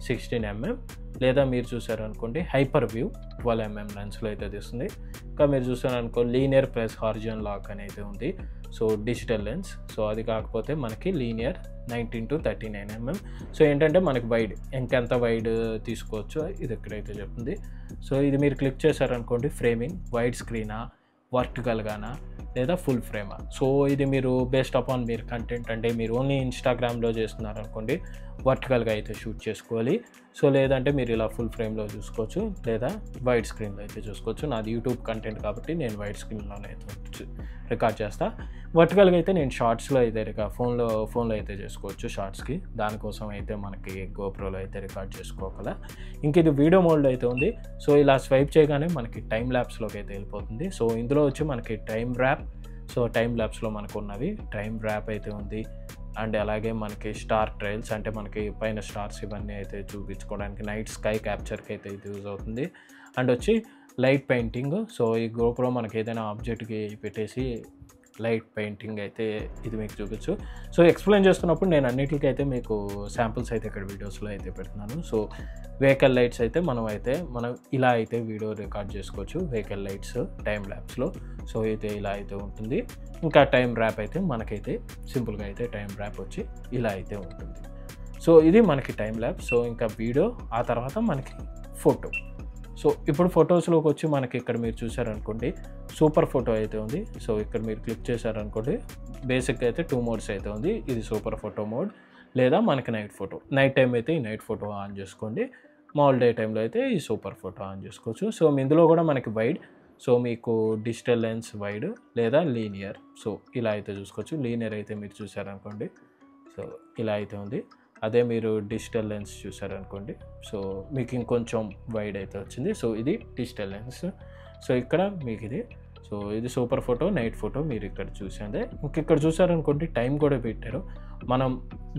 16 mm, లేదా మీరు చూసారనుకోండి హైపర్ వ్యూ 12 mm లెన్స్లో అయితే తీస్తుంది. ఇంకా మీరు చూసారనుకో లీనియర్ ప్లస్ హారిజన్ లాక్ అని అయితే ఉంది. So digital lens. సో అది కాకపోతే మనకి లీనియర్ 19 to 39 mm. సో ఏంటంటే మనకి వైడ్, ఇంకెంత వైడ్ తీసుకోవచ్చు ఇది ఎక్కడైతే చెప్తుంది. సో ఇది మీరు క్లిక్ చేశారనుకోండి ఫ్రేమింగ్ వైడ్ స్క్రీనా, వర్టికల్గానా లేదా ఫుల్ ఫ్రేమా. సో ఇది మీరు బేస్డ్ అపాన్ మీరు కంటెంట్ అంటే మీరు ఓన్లీ ఇన్స్టాగ్రామ్లో చేస్తున్నారనుకోండి వర్టికల్గా అయితే షూట్ చేసుకోవాలి. సో లేదంటే మీరు ఇలా ఫుల్ ఫ్రేమ్లో చూసుకోవచ్చు, లేదా వైడ్ స్క్రీన్లో అయితే చూసుకోవచ్చు. నాది యూట్యూబ్ కంటెంట్ కాబట్టి నేను వైడ్ స్క్రీన్లోనే అయితే రికార్డ్ చేస్తా. వర్టికల్గా అయితే నేను షార్ట్స్లో అయితే ఫోన్లో అయితే చేసుకోవచ్చు షార్ట్స్కి. దానికోసం అయితే మనకి గోప్రోలో అయితే రికార్డ్ చేసుకోగల. ఇంక ఇది వీడియో మోడ్లో అయితే ఉంది. సో ఇలా స్వైప్ చేయగానే మనకి టైం ల్యాప్స్లోకి అయితే వెళ్ళిపోతుంది. సో ఇందులో వచ్చి మనకి టైం ర్యాప్, సో టైం ల్యాప్స్లో మనకు ఉన్నవి టైం ర్యాప్ అయితే ఉంది. అండ్ అలాగే మనకి స్టార్ ట్రైల్స్ అంటే మనకి పైన స్టార్స్ ఇవన్నీ అయితే చూపించుకోవడానికి నైట్ స్కై క్యాప్చర్కి అయితే ఇది యూజ్ అవుతుంది. అండ్ వచ్చి లైట్ పెయింటింగ్. సో ఈ గోప్రో మనకి ఏదైనా ఆబ్జెక్ట్కి పెట్టేసి లైట్ పెయింటింగ్ అయితే ఇది మీకు చూపించు. సో ఎక్స్ప్లెయిన్ చేస్తున్నప్పుడు నేను అన్నిటికీ అయితే మీకు శాంపుల్స్ అయితే ఇక్కడ వీడియోస్లో అయితే పెడుతున్నాను. సో వెహికల్ లైట్స్ అయితే మనం ఇలా అయితే వీడియో రికార్డ్ చేసుకోవచ్చు. వెహికల్ లైట్స్ టైం ల్యాప్స్లో. సో అయితే ఇలా అయితే ఉంటుంది. ఇంకా టైం ర్యాప్ అయితే మనకైతే సింపుల్గా అయితే టైం ర్యాప్ వచ్చి ఇలా అయితే ఉంటుంది. సో ఇది మనకి టైం ల్యాప్. సో ఇంకా వీడియో, ఆ తర్వాత మనకి ఫోటో. సో ఇప్పుడు ఫొటోస్లోకి వచ్చి మనకి ఇక్కడ మీరు చూసారనుకోండి సూపర్ ఫోటో అయితే ఉంది. సో ఇక్కడ మీరు క్లిక్ చేశారనుకోండి, బేసిక్ అయితే 2 మోడ్స్ అయితే ఉంది. ఇది సూపర్ ఫోటో మోడ్, లేదా మనకి నైట్ ఫోటో. నైట్ టైం అయితే ఈ నైట్ ఫోటో ఆన్ చేసుకోండి, మామూలు డే టైంలో అయితే ఈ సూపర్ ఫోటో ఆన్ చేసుకోవచ్చు. సో ఇందులో కూడా మనకి వైడ్, సో మీకు డిజిటల్ లెన్స్ వైడ్ లేదా లీనియర్, సో ఇలా అయితే చూసుకోవచ్చు. లీనియర్ అయితే మీరు చూసారనుకోండి, సో ఇలా అయితే ఉంది. అదే మీరు డిజిటల్ లెన్స్ చూసారనుకోండి, సో మీకు ఇంకొంచెం వైడ్ అయితే వచ్చింది. సో ఇది డిజిటల్ లెన్స్. సో ఇక్కడ మీకు ఇది, సో ఇది సూపర్ ఫోటో, నైట్ ఫోటో మీరు ఇక్కడ చూసాందే. ఇక్కడ చూసారనుకోండి టైం కూడా పెట్టారు. మనం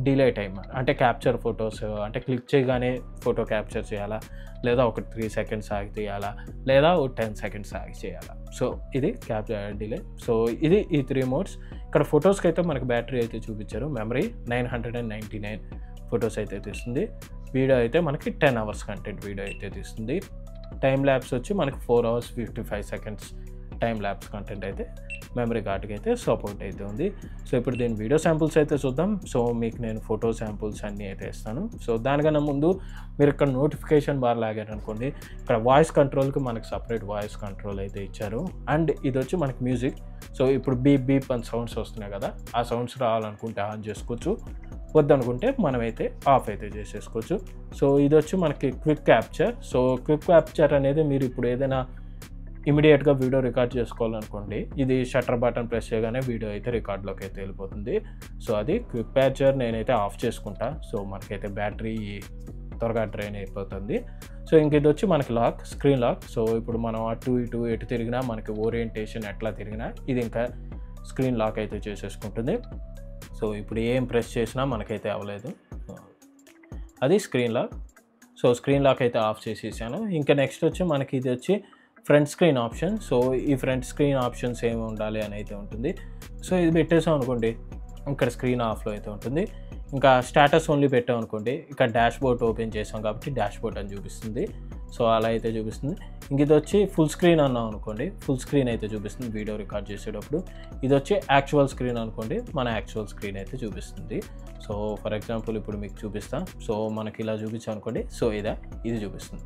డిలే టైం అంటే క్యాప్చర్ ఫొటోస్ అంటే క్లిక్ చేయగానే ఫోటో క్యాప్చర్ చేయాలా, లేదా ఒక 3 సెకండ్స్ ఆగి తీయాలా, లేదా ఒక 10 సెకండ్స్ ఆగి చేయాలా. సో ఇది క్యాప్చర్ డిలే. సో ఇది ఈ 3 మోడ్స్. ఇక్కడ ఫొటోస్కి అయితే మనకి బ్యాటరీ అయితే చూపించారు. మెమరీ 999 ఫొటోస్ అయితే తీస్తుంది. వీడియో అయితే మనకి 10 అవర్స్ కంటెంట్ వీడియో అయితే తీస్తుంది. టైం ల్యాబ్స్ వచ్చి మనకి 4 hours 55 seconds time labs content అయితే మెమరీ కార్డ్కి అయితే సపోర్ట్ అయితే ఉంది. సో ఇప్పుడు దీని వీడియో శాంపుల్స్ అయితే చూద్దాం. సో మీకు నేను ఫోటో శాంపుల్స్ అన్నీ అయితే ఇస్తాను. సో దానికన్నా ముందు మీరు ఇక్కడ నోటిఫికేషన్ బార్ లాగారనుకోండి, ఇక్కడ వాయిస్ కంట్రోల్కి మనకి సపరేట్ వాయిస్ కంట్రోల్ అయితే ఇచ్చారు. అండ్ ఇది వచ్చి మనకి మ్యూజిక్. సో ఇప్పుడు బీప్ బీప్ అని సౌండ్స్ వస్తున్నాయి కదా, ఆ సౌండ్స్ రావాలనుకుంటే ఆన్ చేసుకోవచ్చు, వద్దనుకుంటే మనమైతే ఆఫ్ అయితే చేసేసుకోవచ్చు. సో ఇది వచ్చి మనకి quick capture. So quick capture అనేది మీరు ఇప్పుడు ఏదైనా ఇమీడియట్గా వీడియో రికార్డ్ చేసుకోవాలనుకోండి, ఇది షట్టర్ బటన్ ప్రెస్ చేయగానే వీడియో అయితే రికార్డ్లోకి అయితే వెళ్ళిపోతుంది. సో అది క్విక్ క్యాప్చర్ నేనైతే ఆఫ్ చేసుకుంటా. సో మనకైతే బ్యాటరీ త్వరగా డ్రైన్ అయిపోతుంది. సో ఇంక ఇది వచ్చి మనకి లాక్, స్క్రీన్ లాక్. సో ఇప్పుడు మనం అటు ఇటు ఎటు తిరిగినా మనకి ఓరియంటేషన్ ఎట్లా తిరిగినా ఇది ఇంకా స్క్రీన్ లాక్ అయితే చేసేసుకుంటుంది. సో ఇప్పుడు ఏం ప్రెస్ చేసినా మనకైతే అవ్వలేదు, అది screen lock. So screen lock అయితే ఆఫ్ చేసేసాను. ఇంకా నెక్స్ట్ వచ్చి మనకి ఇది వచ్చి ఫ్రంట్ స్క్రీన్ ఆప్షన్. సో ఈ ఫ్రంట్ స్క్రీన్ ఆప్షన్స్ ఏమి ఉండాలి అని అయితే ఉంటుంది. సో ఇది పెట్టేసాం అనుకోండి, ఇక్కడ స్క్రీన్ ఆఫ్లో అయితే ఉంటుంది. ఇంకా స్టేటస్ ఓన్లీ పెట్టాం అనుకోండి, ఇక్కడ డాష్ బోర్డ్ ఓపెన్ చేసాం కాబట్టి డాష్ బోర్డ్ అని చూపిస్తుంది. సో అలా అయితే చూపిస్తుంది. ఇంక ఇది వచ్చి ఫుల్ స్క్రీన్ అన్నాం అనుకోండి, ఫుల్ స్క్రీన్ అయితే చూపిస్తుంది వీడియో రికార్డ్ చేసేటప్పుడు. ఇది వచ్చి యాక్చువల్ స్క్రీన్ అనుకోండి, మన యాక్చువల్ స్క్రీన్ అయితే చూపిస్తుంది. సో ఫర్ ఎగ్జాంపుల్ ఇప్పుడు మీకు చూపిస్తా. సో మనకి ఇలా చూపించాం అనుకోండి, సో ఇది చూపిస్తుంది,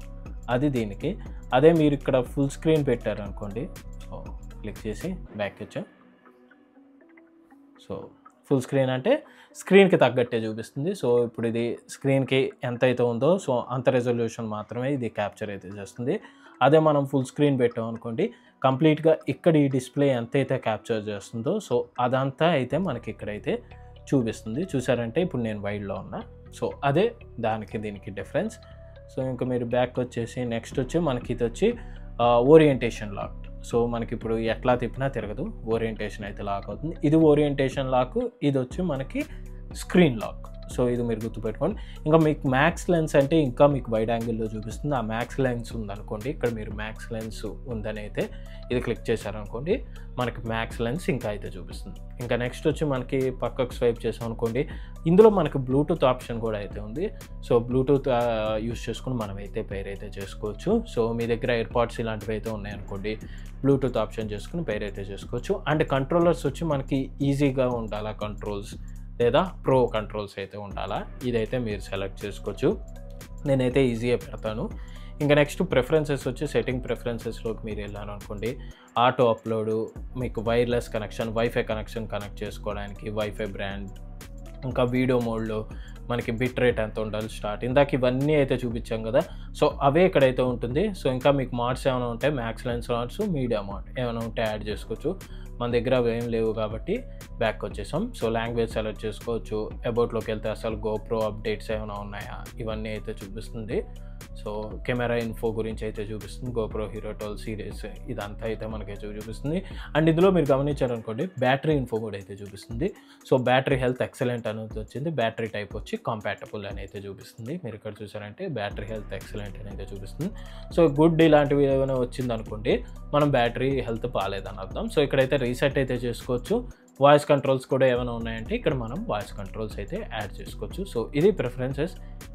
అది దీనికి. అదే మీరు ఇక్కడ ఫుల్ స్క్రీన్ పెట్టారనుకోండి, సో క్లిక్ చేసి బ్యాక్ వచ్చాం. సో ఫుల్ స్క్రీన్ అంటే స్క్రీన్కి తగ్గట్టే చూపిస్తుంది. సో ఇప్పుడు ఇది స్క్రీన్కి ఎంత అయితే ఉందో సో అంత రెజల్యూషన్ మాత్రమే ఇది క్యాప్చర్ అయితే చేస్తుంది. అదే మనం ఫుల్ స్క్రీన్ పెట్టాం అనుకోండి, కంప్లీట్గా ఇక్కడ ఈ డిస్ప్లే ఎంత అయితే క్యాప్చర్ చేస్తుందో సో అదంతా అయితే మనకి ఇక్కడైతే చూపిస్తుంది. చూసారంటే ఇప్పుడు నేను వైడ్లో ఉన్నా. సో అదే దానికి దీనికి డిఫరెన్స్. సో ఇంకా మీరు బ్యాక్ వచ్చేసి నెక్స్ట్ వచ్చి మనకి ఇది వచ్చి ఓరియంటేషన్ లాక్. సో మనకి ఇప్పుడు ఎట్లా తిప్పినా తిరగదు, ఓరియంటేషన్ అయితే లాక్ అవుతుంది. ఇది ఓరియంటేషన్ లాక్, ఇది వచ్చి మనకి స్క్రీన్ లాక్. సో ఇది మీరు గుర్తుపెట్టుకోండి. ఇంకా మీకు మ్యాక్స్ లెన్స్ అంటే ఇంకా మీకు వైడ్ యాంగిల్లో చూపిస్తుంది. ఆ మ్యాక్స్ లెన్స్ ఉందనుకోండి, ఇక్కడ మీరు మ్యాక్స్ లెన్స్ ఉందని అయితే ఇది క్లిక్ చేశారనుకోండి, మనకి మ్యాక్స్ లెన్స్ ఇంకా అయితే చూపిస్తుంది. ఇంకా నెక్స్ట్ వచ్చి మనకి పక్కకు స్వైప్ చేసాం అనుకోండి, ఇందులో మనకి బ్లూటూత్ ఆప్షన్ కూడా అయితే ఉంది. సో బ్లూటూత్ యూస్ చేసుకుని మనం అయితే పేర్ అయితే చేసుకోవచ్చు. సో మీ దగ్గర ఎయిర్పాడ్స్ ఇలాంటివి అయితే ఉన్నాయనుకోండి, బ్లూటూత్ ఆప్షన్ చేసుకుని పేర్ అయితే చేసుకోవచ్చు. అండ్ కంట్రోలర్స్ వచ్చి మనకి ఈజీగా ఉండాలా కంట్రోల్స్, లేదా ప్రో కంట్రోల్స్ అయితే ఉండాలా, ఇదైతే మీరు సెలెక్ట్ చేసుకోవచ్చు. నేనైతే ఈజీగా పెడతాను. ఇంకా నెక్స్ట్ ప్రిఫరెన్సెస్ వచ్చి సెట్టింగ్ ప్రిఫరెన్సెస్లోకి మీరు వెళ్ళాను అనుకోండి, ఆటో అప్లోడు, మీకు wireless connection, wifi connection connect చేసుకోవడానికి వైఫై బ్రాండ్, ఇంకా వీడియో మోడ్లో మనకి బిట్ రేట్ ఎంత ఉండాలి స్టార్ట్, ఇందాక ఇవన్నీ అయితే చూపించాం కదా. సో అవే ఇక్కడైతే ఉంటుంది. సో ఇంకా మీకు మోడ్స్ ఏమైనా ఉంటే max lens modes, media mode ఏమైనా ఉంటే యాడ్ చేసుకోవచ్చు. మన దగ్గర అవి ఏం లేవు కాబట్టి బ్యాక్ వచ్చేసాం. సో లాంగ్వేజ్ సెలెక్ట్ చేసుకోవచ్చు. అబౌట్లోకి వెళ్తే అసలు గోప్రో అప్డేట్స్ ఏమైనా ఉన్నాయా ఇవన్నీ అయితే చూపిస్తుంది. సో కెమెరా ఇన్ఫో గురించి అయితే చూపిస్తుంది, గోప్రో హీరో 12 సిరీస్ ఇదంతా అయితే మనకైతే చూపిస్తుంది. అండ్ ఇందులో మీరు గమనించారనుకోండి బ్యాటరీ ఇన్ఫో కూడా అయితే చూపిస్తుంది. సో బ్యాటరీ హెల్త్ ఎక్సలెంట్ అనేది వచ్చింది, బ్యాటరీ టైప్ వచ్చి కంపాటబుల్ అని అయితే చూపిస్తుంది. మీరు ఇక్కడ చూసారంటే బ్యాటరీ హెల్త్ ఎక్సలెంట్ అని అయితే చూపిస్తుంది. సో గుడ్ ఇలాంటివి ఏమైనా వచ్చింది అనుకోండి, మనం బ్యాటరీ హెల్త్ బాగాలేదని అర్థం. సో ఇక్కడైతే రీసెట్ అయితే చేసుకోవచ్చు. వాయిస్ కంట్రోల్స్ కూడా ఏమైనా ఉన్నాయంటే ఇక్కడ మనం వాయిస్ కంట్రోల్స్ అయితే యాడ్ చేసుకోవచ్చు. సో ఇది ప్రిఫరెన్సెస్.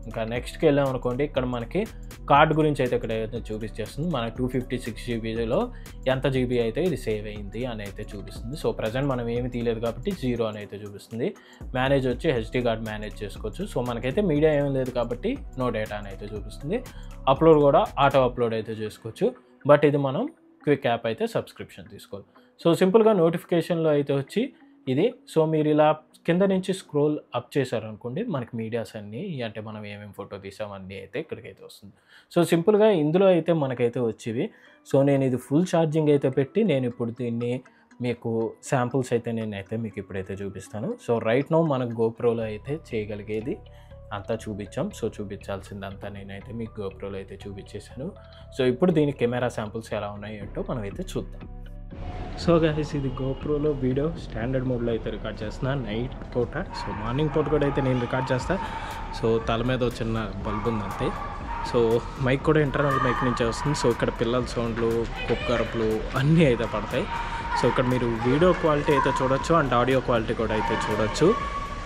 ఇంకా నెక్స్ట్కి వెళ్ళాం అనుకోండి, ఇక్కడ మనకి కార్డ్ గురించి అయితే ఇక్కడ అయితే చూపించేస్తుంది. మన 256 జీబీలో ఎంత జీబీ అయితే ఇది సేవ్ అయింది అని అయితే చూపిస్తుంది. సో ప్రజెంట్ మనం ఏమి తీయలేదు కాబట్టి 0 అని అయితే చూపిస్తుంది. మేనేజ్ వచ్చి హెచ్డి కార్డ్ మేనేజ్ చేసుకోవచ్చు. సో మనకైతే మీడియా ఏం లేదు కాబట్టి నో డేటా అని అయితే చూపిస్తుంది. అప్లోడ్ కూడా ఆటో అప్లోడ్ అయితే చేసుకోవచ్చు. బట్ ఇది మనం క్విక్ యాప్ అయితే సబ్స్క్రిప్షన్ తీసుకోవాలి. సో సింపుల్గా నోటిఫికేషన్లో అయితే వచ్చి ఇది. సో మీరు ఇలా కింద నుంచి స్క్రోల్ అప్ చేశారనుకోండి, మనకి మీడియాస్ అన్నీ అంటే మనం ఏమేమి ఫోటో తీసామన్నీ అయితే ఇక్కడికైతే వస్తుంది. సో సింపుల్గా ఇందులో అయితే మనకైతే వచ్చేవి. సో నేను ఇది ఫుల్ ఛార్జింగ్ అయితే పెట్టి నేను ఇప్పుడు దీన్ని మీకు శాంపుల్స్ అయితే నేనైతే మీకు ఇప్పుడైతే చూపిస్తాను. సో రైట్ నౌ మనకు గోప్రోలో అయితే చేయగలిగేది అంతా చూపించాం. సో చూపించాల్సిందంతా నేనైతే మీకు గోప్రోలో అయితే చూపించేశాను. సో ఇప్పుడు దీని కెమెరా శాంపుల్స్ ఎలా ఉన్నాయి ఏంటో మనం అయితే చూద్దాం. సో గైస్, ఇది గోప్రోలో వీడియో స్టాండర్డ్ మోడ్లో అయితే రికార్డ్ చేస్తున్నా నైట్ పూట. సో మార్నింగ్ పూట కూడా అయితే నేను రికార్డ్ చేస్తాను. సో తల మీద చిన్న బల్బ్ ఉంది అంతే. సో మైక్ కూడా ఇంటర్నల్ మైక్ నుంచే వస్తుంది. సో ఇక్కడ పిల్లల సౌండ్లు, కుక్క అరుపులు అన్నీ అయితే పడతాయి. సో ఇక్కడ మీరు వీడియో క్వాలిటీ అయితే చూడొచ్చు అండ్ ఆడియో క్వాలిటీ కూడా అయితే చూడొచ్చు.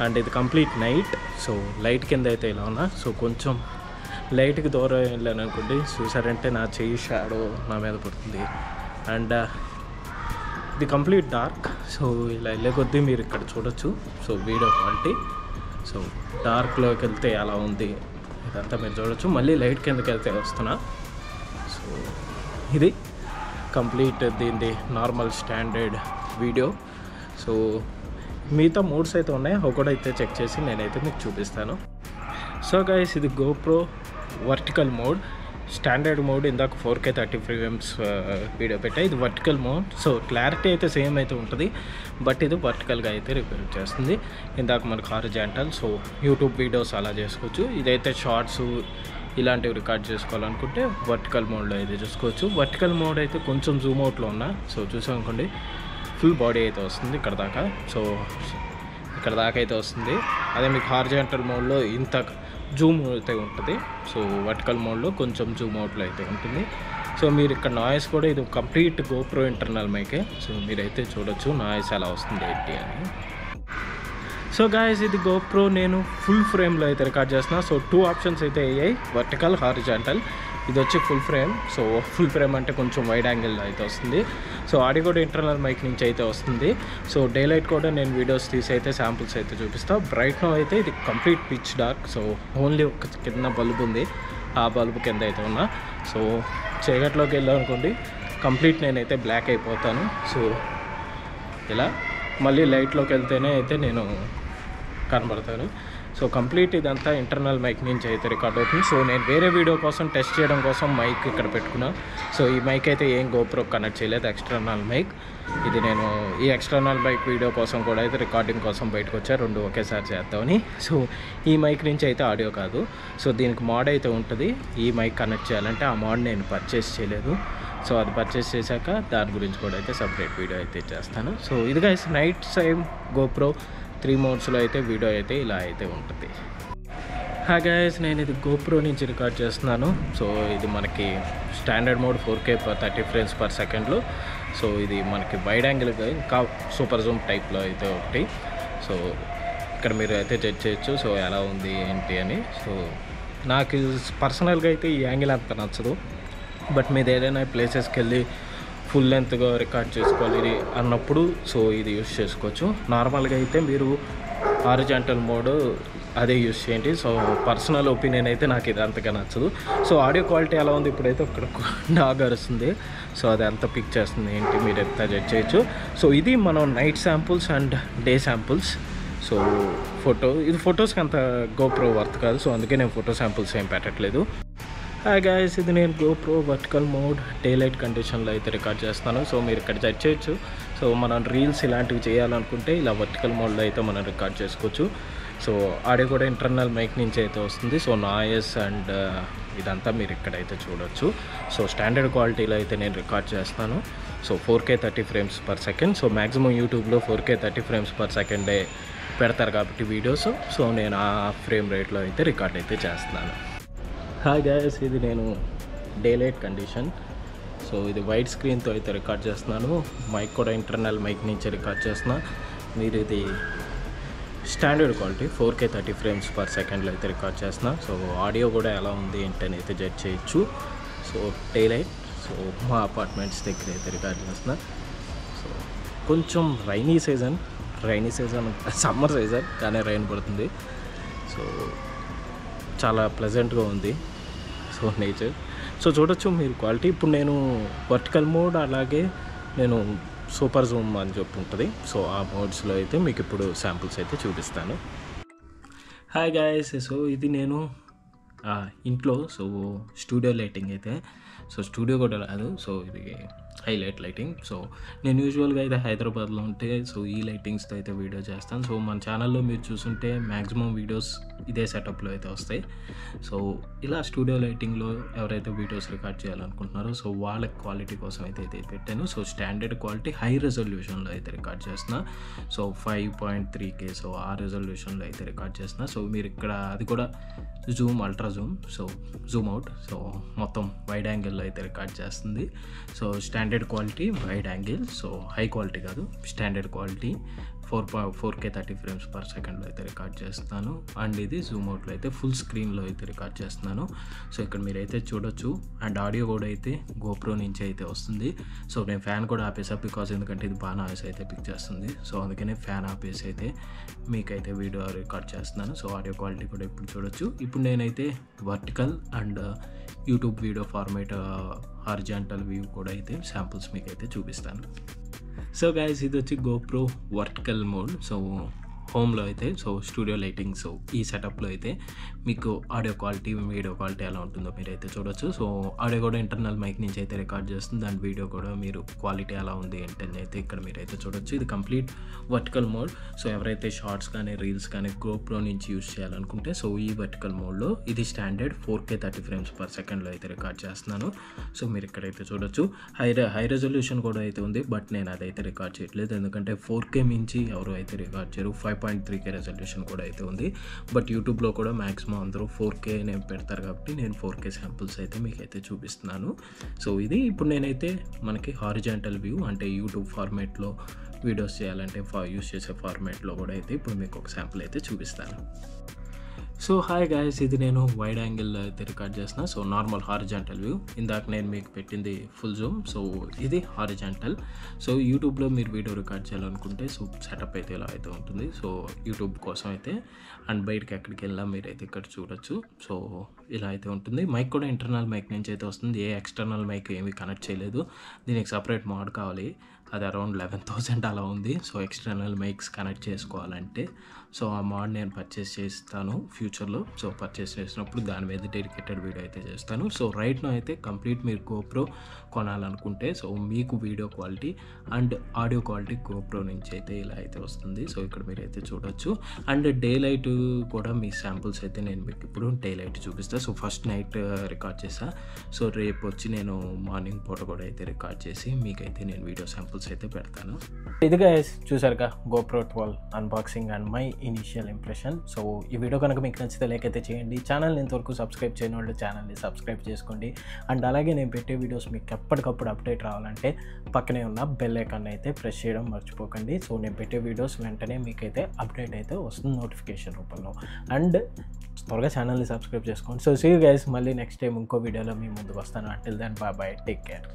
అండ్ ఇది కంప్లీట్ నైట్. సో లైట్ కింద అయితే ఇలా ఉన్నా. సో కొంచెం లైట్కి దూరం వెళ్ళాను అనుకోండి, చూసారంటే నా చెయ్యి షాడో నా మీద పడుతుంది. అండ్ ఇది కంప్లీట్ డార్క్. సో ఇలా వెళ్ళే కొద్దీ మీరు ఇక్కడ చూడొచ్చు. సో వీడియో క్వాలిటీ సో డార్క్లోకి వెళ్తే ఎలా ఉంది ఇదంతా మీరు చూడొచ్చు. మళ్ళీ లైట్ కిందకి వెళ్తే వస్తున్నా. సో ఇది కంప్లీట్ దీనిది నార్మల్ స్టాండర్డ్ వీడియో. సో మిగతా మోడ్స్ అయితే ఉన్నాయి, అవి కూడా అయితే చెక్ చేసి నేనైతే మీకు చూపిస్తాను. సో గైస్, ఇది GoPro vertical mode. Standard mode ఇందాక 4K 30 ఫ్రేమ్స్ వీడియో పెట్టా. ఇది వర్టికల్ మోడ్. సో క్లారిటీ అయితే సేమ్ అయితే ఉంటుంది, బట్ ఇది వర్టికల్గా అయితే రికార్డ్ చేస్తుంది. ఇందాక మనకు హారిజాంటల్. సో యూట్యూబ్ వీడియోస్ అలా చేసుకోవచ్చు. ఇదైతే షార్ట్స్ ఇలాంటివి రికార్డ్ చేసుకోవాలనుకుంటే వర్టికల్ మోడ్లో అయితే చూసుకోవచ్చు. వర్టికల్ మోడ్ అయితే కొంచెం జూమ్ అవుట్లో ఉన్నా. సో చూసామనుకోండి, ఫుల్ బాడీ అయితే వస్తుంది ఇక్కడ దాకా. సో ఇక్కడ దాకా అయితే వస్తుంది. అదే మీకు హారిజాంటల్ మోడ్లో ఇంత జూమ్ అయితే ఉంటుంది. సో వర్టికల్ మోడ్లో కొంచెం జూమ్ అవుట్లో అయితే ఉంటుంది. సో మీరు ఇక్కడ నాయిస్ కూడా ఇది కంప్లీట్ గోప్రో ఇంటర్నల్ మైకే. సో మీరైతే చూడొచ్చు నాయిస్ ఎలా వస్తుంది ఏంటి అని. సో గాయస్, ఇది గోప్రో నేను ఫుల్ ఫ్రేమ్లో అయితే రికార్డ్ చేస్తున్నా. సో 2 ఆప్షన్స్ అయితే అయ్యాయి, వర్టికల్, హారిజాంటల్. ఇది వచ్చి full frame. So full frame అంటే కొంచెం వైడ్ యాంగిల్లో అయితే వస్తుంది. సో ఆడియో కూడా ఇంటర్నల్ మైక్ నుంచి అయితే వస్తుంది. సో డే లైట్ కూడా నేను వీడియోస్ తీసి అయితే శాంపుల్స్ అయితే చూపిస్తాను. బ్రైట్ నో అయితే ఇది complete pitch dark. So only ఒక కింద బల్బ్ ఉంది, ఆ బల్బ్ కింద అయితే ఉన్నా. సో చీకట్లోకి వెళ్ళామనుకోండి, కంప్లీట్ నేనైతే బ్లాక్ అయిపోతాను. సో ఇలా మళ్ళీ లైట్లోకి వెళ్తేనే అయితే నేను కనబడతాను. సో కంప్లీట్ ఇదంతా ఇంటర్నల్ మైక్ నుంచి అయితే రికార్డ్ అవుతుంది. సో నేను వేరే వీడియో కోసం టెస్ట్ చేయడం కోసం మైక్ ఇక్కడ పెట్టుకున్నా. సో ఈ మైక్ అయితే ఏం గోప్రో కనెక్ట్ చేయలేదు, ఎక్స్టర్నల్ మైక్. ఇది నేను ఈ ఎక్స్టర్నల్ మైక్ వీడియో కోసం కూడా అయితే రికార్డింగ్ కోసం బయటకు వచ్చా, 2 ఒకేసారి చేద్దామని. సో ఈ మైక్ నుంచి అయితే ఆడియో కాదు. సో దీనికి మోడ్ అయితే ఉంటుంది. ఈ మైక్ కనెక్ట్ చేయాలంటే ఆ మోడ్ నేను పర్చేస్ చేయలేదు. సో అది పర్చేస్ చేశాక దాని గురించి కూడా అయితే సపరేట్ వీడియో అయితే చేస్తాను. సో ఇది గైస్ నైట్ టైం గోప్రో 3 మోడ్స్లో అయితే వీడియో అయితే ఇలా అయితే ఉంటుంది. హాయ్ గైస్, నేను ఇది గోప్రో నుంచి రికార్డ్ చేస్తున్నాను. సో ఇది మనకి standard mode 4K 30 frames per సెకండ్లో. సో ఇది మనకి వైడ్ యాంగిల్గా ఇంకా సూపర్ జూమ్ టైప్లో అయితే ఒకటి. సో ఇక్కడ మీరు అయితే జడ్జ్ చేయొచ్చు సో ఎలా ఉంది ఏంటి అని. సో నాకు పర్సనల్గా అయితే ఈ యాంగిల్ అంత నచ్చదు, బట్ మీరు ఏదైనా ప్లేసెస్కి వెళ్ళి ఫుల్ లెంత్గా రికార్డ్ చేసుకోవాలి అన్నప్పుడు సో ఇది యూస్ చేసుకోవచ్చు. నార్మల్గా అయితే మీరు హారిజాంటల్ మోడ్ అదే యూస్ చేయండి. సో పర్సనల్ ఒపీనియన్ అయితే నాకు ఇది అంతగా నచ్చదు. సో ఆడియో క్వాలిటీ ఎలా ఉంది ఇప్పుడైతే ఇక్కడ డాగ్ అరుస్తుంది. సో అది అంత పిక్ చేస్తుంది ఏంటి మీరు ఎంత జడ్జ్ చేయొచ్చు. సో ఇది మనం night samples and day samples. So ఇది ఫొటోస్కి అంత గోప్రో వర్త్ కాదు. సో అందుకే నేను ఫోటో శాంపుల్స్ ఏం పెట్టట్లేదు. హాయ్ గాయస్, ఇది నేను GoPro vertical mode day light కండిషన్లో అయితే రికార్డ్ చేస్తాను. సో మీరు ఇక్కడ జడ్జ్ చేయొచ్చు. సో మనం రీల్స్ ఇలాంటివి చేయాలనుకుంటే ఇలా వర్టికల్ మోడ్లో అయితే మనం రికార్డ్ చేసుకోవచ్చు. సో ఆడియో కూడా ఇంటర్నల్ మైక్ నుంచి అయితే వస్తుంది. సో నాయిస్ అండ్ ఇదంతా మీరు ఇక్కడైతే చూడొచ్చు. సో స్టాండర్డ్ క్వాలిటీలో అయితే నేను రికార్డ్ చేస్తాను. So 4K 30 frames per second. So maximum యూట్యూబ్లో 4K 30 ఫ్రేమ్స్ పర్ సెకండే పెడతారు కాబట్టి వీడియోస్. సో నేను ఆ ఫ్రేమ్ రేట్లో అయితే రికార్డ్ అయితే చేస్తున్నాను. హాయ్ గైస్, ఇది నేను డే లైట్ కండిషన్. సో ఇది వైడ్ స్క్రీన్తో అయితే రికార్డ్ చేస్తున్నాను. మైక్ కూడా ఇంటర్నల్ మైక్ నుంచి రికార్డ్ చేస్తున్నా. మీరు ఇది standard quality 4K 30 frames per సెకండ్లో అయితే రికార్డ్ చేస్తున్నా. సో ఆడియో కూడా ఎలా ఉంది ఏంటని అయితే జడ్జ్ చేయొచ్చు. So day light. సో మా అపార్ట్మెంట్స్ దగ్గర అయితే రికార్డ్ చేస్తున్నా. సో కొంచెం రైనీ సీజన్ సమ్మర్ సీజన్ కానీ రైన్ పడుతుంది. సో చాలా ప్లెజెంట్గా ఉంది. సో నేచర్ సో చూడొచ్చు మీరు క్వాలిటీ. ఇప్పుడు నేను వర్టికల్ మోడ్ అలాగే నేను సూపర్ జూమ్ అని చెప్పి ఉంటుంది. సో ఆ మోడ్స్లో అయితే మీకు ఇప్పుడు శాంపుల్స్ అయితే చూపిస్తాను. హాయ్ గాయస్, సో ఇది నేను ఇంట్లో సో స్టూడియో లైటింగ్ అయితే, సో స్టూడియో కూడా రాదు, సో ఇది హైలైట్ లైటింగ్. సో నేను యూజువల్గా అయితే హైదరాబాద్లో ఉంటే సో ఈ లైటింగ్స్తో అయితే వీడియో చేస్తాను. సో మన ఛానల్లో మీరు చూసుంటే మ్యాక్సిమం వీడియోస్ ఇదే సెటప్లో అయితే వస్తాయి. సో ఇలా స్టూడియో లైటింగ్లో ఎవరైతే వీడియోస్ రికార్డ్ చేయాలనుకుంటున్నారో సో వాళ్ళ క్వాలిటీ కోసం అయితే పెట్టాను. సో స్టాండర్డ్ క్వాలిటీ హై రెజల్యూషన్లో అయితే రికార్డ్ చేస్తున్నా. సో 5.3K సో ఆ రెజల్యూషన్లో అయితే రికార్డ్ చేస్తున్నా. సో మీరు ఇక్కడ అది కూడా zoom, ultra zoom, so zoom out, so మొత్తం వైడ్ యాంగిల్లో అయితే రికార్డ్ చేస్తుంది. So standard quality wide angle, so high quality కాదు, standard quality 4K 30 frames per second అయితే రికార్డ్ చేస్తున్నాను. అండ్ ఇది జూమ్ అవుట్లో అయితే ఫుల్ స్క్రీన్లో అయితే రికార్డ్ చేస్తున్నాను. సో ఇక్కడ మీరైతే చూడొచ్చు. అండ్ ఆడియో కూడా అయితే గోప్రో నుంచి అయితే వస్తుంది. సో నేను ఫ్యాన్ కూడా ఆపేసా, బికాజ్ ఎందుకంటే ఇది బాగా నాయిస్ అయితే పిక్ చేస్తుంది. సో అందుకనే ఫ్యాన్ ఆపేసి అయితే మీకైతే వీడియో రికార్డ్ చేస్తున్నాను. సో ఆడియో క్వాలిటీ కూడా ఇప్పుడు చూడొచ్చు. ఇప్పుడు నేనైతే vertical and YouTube video format horizontal view కూడా అయితే శాంపుల్స్ మీకైతే చూపిస్తాను. సో గైస్, ఇది వచ్చి గోప్రో వర్టికల్ మోడ్. సో హోమ్లో అయితే సో స్టూడియో లైటింగ్, సో ఈ సెటప్లో అయితే మీకు ఆడియో క్వాలిటీ, వీడియో క్వాలిటీ ఎలా ఉంటుందో మీరైతే చూడొచ్చు. సో ఆడియో కూడా ఇంటర్నల్ మైక్ నుంచి అయితే రికార్డ్ చేస్తుంది. అండ్ వీడియో కూడా మీరు క్వాలిటీ ఎలా ఉంది ఏంటని అయితే ఇక్కడ మీరైతే చూడొచ్చు. ఇది కంప్లీట్ వర్టికల్ మోడ్. సో ఎవరైతే షార్ట్స్ కానీ రీల్స్ కానీ గోప్రో నుంచి యూజ్ చేయాలనుకుంటే సో ఈ వర్టికల్ మోడ్లో ఇది standard 4K 30 frames per second అయితే రికార్డ్ చేస్తున్నాను. సో మీరు ఇక్కడైతే చూడొచ్చు. హై రెజల్యూషన్ కూడా అయితే ఉంది, బట్ నేను అదైతే రికార్డ్ చేయట్లేదు, ఎందుకంటే 4K మించి ఎవరు అయితే రికార్డ్ చేయరు. 5.3K రెజల్యూషన్ కూడా అయితే ఉంది, బట్ యూట్యూబ్లో కూడా మ్యాక్సిమం అందరూ 4K నేను పెడతారు కాబట్టి నేను 4K శాంపుల్స్ అయితే మీకైతే చూపిస్తున్నాను. సో ఇది ఇప్పుడు నేనైతే మనకి హారిజాంటల్ వ్యూ అంటే యూట్యూబ్ ఫార్మేట్లో వీడియోస్ చేయాలంటే యూస్ చేసే ఫార్మేట్లో కూడా అయితే ఇప్పుడు మీకు ఒక శాంపుల్ అయితే చూపిస్తాను. సో హాయ్ గాయస్, ఇది నేను వైడ్ యాంగిల్లో అయితే రికార్డ్ చేసిన. So normal horizontal view. ఇందాక నేను మీకు పెట్టింది ఫుల్ జూమ్, సో ఇది హారిజాంటల్. సో యూట్యూబ్లో మీరు వీడియో రికార్డ్ చేయాలనుకుంటే సో సెటప్ అయితే ఇలా అయితే ఉంటుంది. సో యూట్యూబ్ కోసం అయితే అండ్ బయటకి ఎక్కడికి వెళ్ళినా మీరైతే ఇక్కడ చూడొచ్చు. సో ఇలా అయితే ఉంటుంది. మైక్ కూడా ఇంటర్నల్ మైక్ నుంచి అయితే వస్తుంది. ఏ ఎక్స్టర్నల్ మైక్ ఏమీ కనెక్ట్ చేయలేదు. దీనికి సపరేట్ మోడ్ కావాలి, అది అరౌండ్ 11,000 అలా ఉంది. సో ఎక్స్టర్నల్ మైక్స్ కనెక్ట్ చేసుకోవాలంటే సో ఆ మోడ్ నేను పర్చేస్ చేస్తాను ఫ్యూచర్లో. సో పర్చేస్ చేసినప్పుడు దాని మీద డెడికేటెడ్ వీడియో అయితే చేస్తాను. సో రైట్నో అయితే కంప్లీట్ మీరు గోప్రో కొనాలనుకుంటే సో మీకు video quality and audio quality GoPro నుంచి అయితే ఇలా అయితే వస్తుంది. సో ఇక్కడ మీరైతే చూడొచ్చు. అండ్ డే లైట్ కూడా మీ శాంపుల్స్ అయితే నేను మీకు ఇప్పుడు డే లైట్ చూపిస్తాను. సో ఫస్ట్ నైట్ రికార్డ్ చేసా. సో రేపు వచ్చి నేను మార్నింగ్ పూట కూడా అయితే రికార్డ్ చేసి మీకైతే నేను వీడియో శాంపుల్స్ అయితే పెడతాను. ఇది గైస్ చూసారుగా GoPro 12 unboxing and my initial impression. So ఈ వీడియో కనుక మీకు నచ్చితే లైక్ అయితే చేయండి. ఛానల్ని ఇంతవరకు సబ్స్క్రైబ్ చేయని వాళ్ళు ఛానల్ని సబ్స్క్రైబ్ చేసుకోండి. అండ్ అలాగే నేను పెట్టే వీడియోస్ మీకు ఎప్పటికప్పుడు అప్డేట్ రావాలంటే పక్కనే ఉన్న బెల్ ఐకాన్ అయితే ప్రెస్ చేయడం మర్చిపోకండి. సో నేను పెట్టే వీడియోస్ వెంటనే మీకైతే అప్డేట్ అయితే వస్తుంది నోటిఫికేషన్ రూపంలో. అండ్ త్వరగా ఛానల్ని సబ్స్క్రైబ్ చేసుకోండి. సో సీ యు గైస్, మళ్ళీ నెక్స్ట్ టైం ఇంకో వీడియోలో మీ ముందుకు వస్తాను. Until then bye bye, take care.